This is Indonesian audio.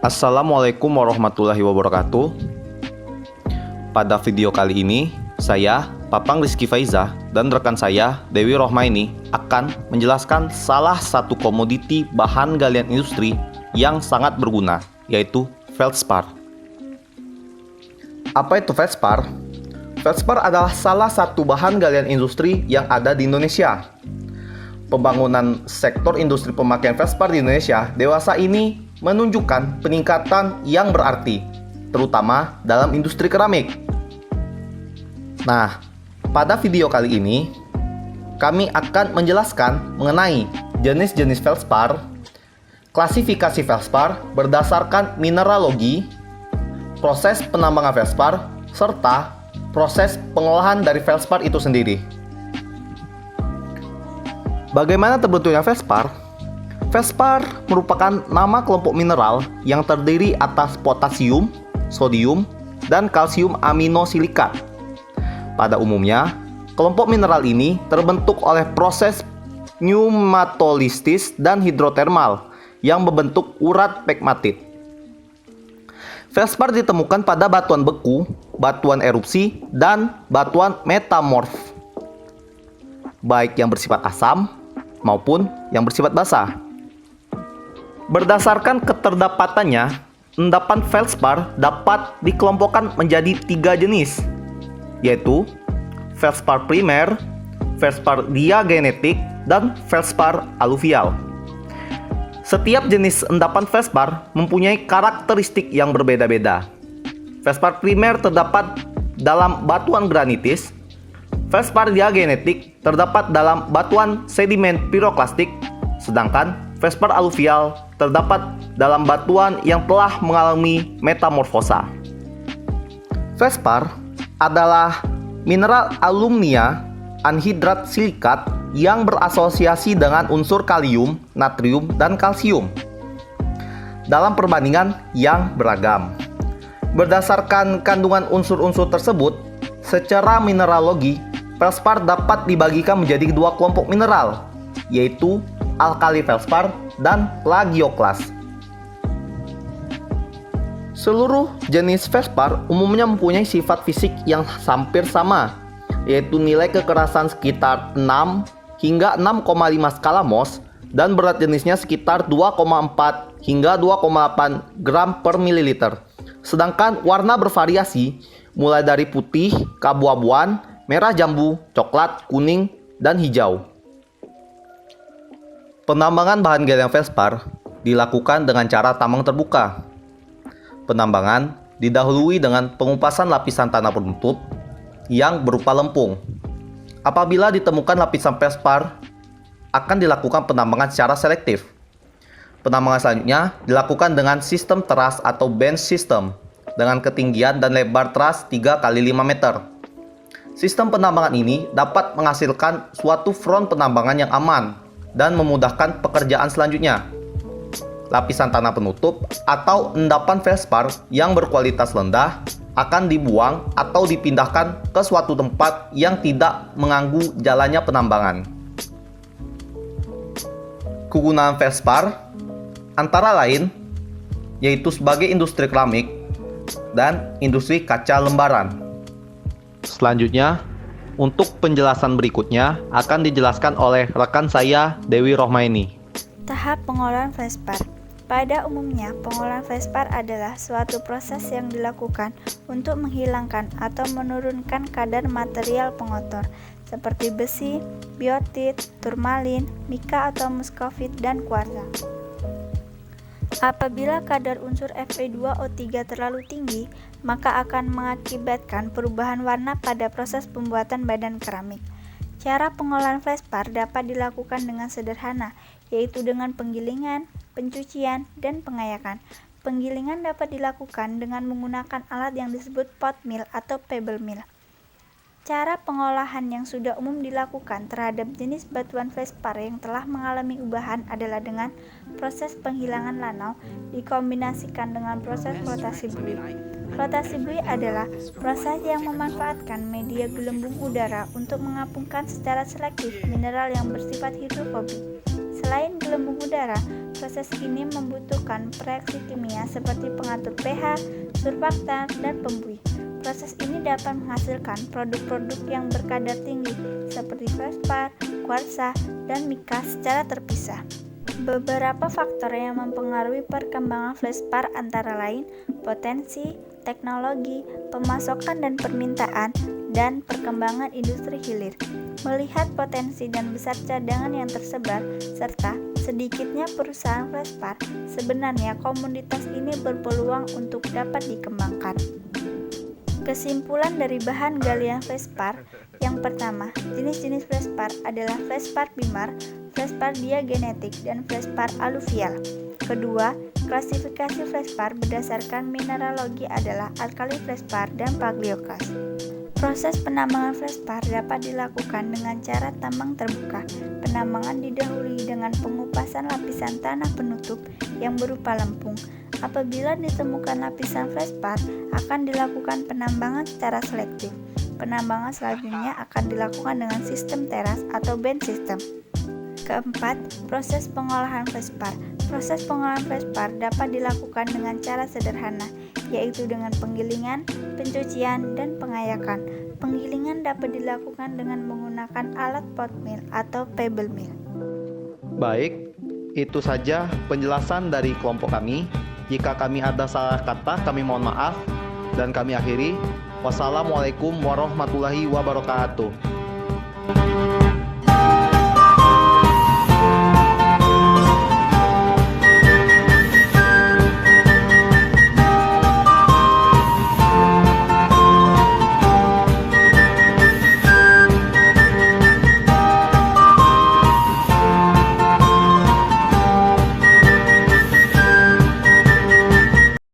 Assalamualaikum warahmatullahi wabarakatuh. Pada video kali ini, saya, Papang Rizky Faiza, dan rekan saya, Dewi Rohmaini, akan menjelaskan salah satu komoditi bahan galian industri yang sangat berguna, yaitu feldspar. Apa itu feldspar? Feldspar adalah salah satu bahan galian industri yang ada di Indonesia. Pembangunan sektor industri pemakaian feldspar di Indonesia dewasa ini menunjukkan peningkatan yang berarti, terutama dalam industri keramik. Nah, pada video kali ini, kami akan menjelaskan mengenai jenis-jenis feldspar, klasifikasi feldspar berdasarkan mineralogi, proses penambangan feldspar, serta proses pengolahan dari feldspar itu sendiri. Bagaimana terbentuknya feldspar? Feldspar merupakan nama kelompok mineral yang terdiri atas potasium, sodium, dan kalsium aminosilikat. Pada umumnya, kelompok mineral ini terbentuk oleh proses pneumatolisis dan hidrotermal yang membentuk urat pegmatit. Feldspar ditemukan pada batuan beku, batuan erupsi, dan batuan metamorf, baik yang bersifat asam maupun yang bersifat basah. Berdasarkan keterdapatannya, endapan feldspar dapat dikelompokkan menjadi 3 jenis, yaitu feldspar primer, feldspar diagenetik, dan feldspar aluvial. Setiap jenis endapan feldspar mempunyai karakteristik yang berbeda-beda. Feldspar primer terdapat dalam batuan granitis, feldspar diagenetik terdapat dalam batuan sedimen piroklastik, sedangkan feldspar aluvial terdapat dalam batuan yang telah mengalami metamorfosa. Feldspar adalah mineral alumnia anhidrat silikat yang berasosiasi dengan unsur kalium, natrium, dan kalsium dalam perbandingan yang beragam. Berdasarkan kandungan unsur-unsur tersebut, secara mineralogi, feldspar dapat dibagikan menjadi 2 kelompok mineral, yaitu alkali feldspar dan plagioklas. Seluruh jenis feldspar umumnya mempunyai sifat fisik yang hampir sama, yaitu nilai kekerasan sekitar 6 hingga 6,5 skala Mohs dan berat jenisnya sekitar 2,4 hingga 2,8 gram per mililiter. Sedangkan warna bervariasi mulai dari putih, keabu-abuan, merah jambu, coklat, kuning, dan hijau. Penambangan bahan galian feldspar dilakukan dengan cara tambang terbuka. Penambangan didahului dengan pengupasan lapisan tanah penutup yang berupa lempung. Apabila ditemukan lapisan feldspar, akan dilakukan penambangan secara selektif. Penambangan selanjutnya dilakukan dengan sistem teras atau bench system dengan ketinggian dan lebar teras 3 x 5 meter. Sistem penambangan ini dapat menghasilkan suatu front penambangan yang aman dan memudahkan pekerjaan selanjutnya. Lapisan tanah penutup atau endapan feldspar yang berkualitas rendah akan dibuang atau dipindahkan ke suatu tempat yang tidak mengganggu jalannya penambangan. Kegunaan feldspar antara lain yaitu sebagai industri keramik dan industri kaca lembaran. Selanjutnya, untuk penjelasan berikutnya akan dijelaskan oleh rekan saya, Dewi Rohmaini. Tahap pengolahan feldspar. Pada umumnya, pengolahan feldspar adalah suatu proses yang dilakukan untuk menghilangkan atau menurunkan kadar material pengotor seperti besi, biotit, turmalin, mika atau muskovit, dan kuarsa. Apabila kadar unsur Fe2O3 terlalu tinggi, maka akan mengakibatkan perubahan warna pada proses pembuatan badan keramik. Cara pengolahan feldspar dapat dilakukan dengan sederhana, yaitu dengan penggilingan, pencucian, dan pengayakan. Penggilingan dapat dilakukan dengan menggunakan alat yang disebut pot mill atau pebble mill. Cara pengolahan yang sudah umum dilakukan terhadap jenis batuan feldspar yang telah mengalami ubahan adalah dengan proses penghilangan lanau dikombinasikan dengan proses flotasi buih. Flotasi buih adalah proses yang memanfaatkan media gelembung udara untuk mengapungkan secara selektif mineral yang bersifat hidrofobik. Selain gelembung udara, Proses ini membutuhkan reaksi kimia seperti pengatur pH, surfaktan, dan pembuih. Proses ini dapat menghasilkan produk-produk yang berkadar tinggi seperti fluorspar, kuarsa, dan mika secara terpisah. Beberapa faktor yang mempengaruhi perkembangan fluorspar antara lain potensi, teknologi, pemasokan dan permintaan, dan perkembangan industri hilir. Melihat potensi dan besar cadangan yang tersebar, serta sedikitnya perusahaan fluorspar, sebenarnya komoditas ini berpeluang untuk dapat dikembangkan. Kesimpulan dari bahan galian fluorspar, yang pertama, jenis-jenis fluorspar adalah fluorspar primer, fluorspar diagenetik, dan fluorspar aluvial. Kedua, klasifikasi fluorspar berdasarkan mineralogi adalah alkali fluorspar dan plagioklas. Proses penambangan fluorspar dapat dilakukan dengan cara tambang terbuka. Penambangan didahului dengan pengupasan lapisan tanah penutup yang berupa lempung. Apabila ditemukan lapisan fluorspar, akan dilakukan penambangan secara selektif. Penambangan selanjutnya akan dilakukan dengan sistem teras atau band system. Keempat, proses pengolahan fluorspar. Proses pengolahan fluorspar dapat dilakukan dengan cara sederhana, yaitu dengan penggilingan, pencucian, dan pengayakan. Penggilingan dapat dilakukan dengan menggunakan alat pot mill atau pebble mill. Baik, itu saja penjelasan dari kelompok kami. Jika kami ada salah kata, kami mohon maaf. Dan kami akhiri. Wassalamualaikum warahmatullahi wabarakatuh.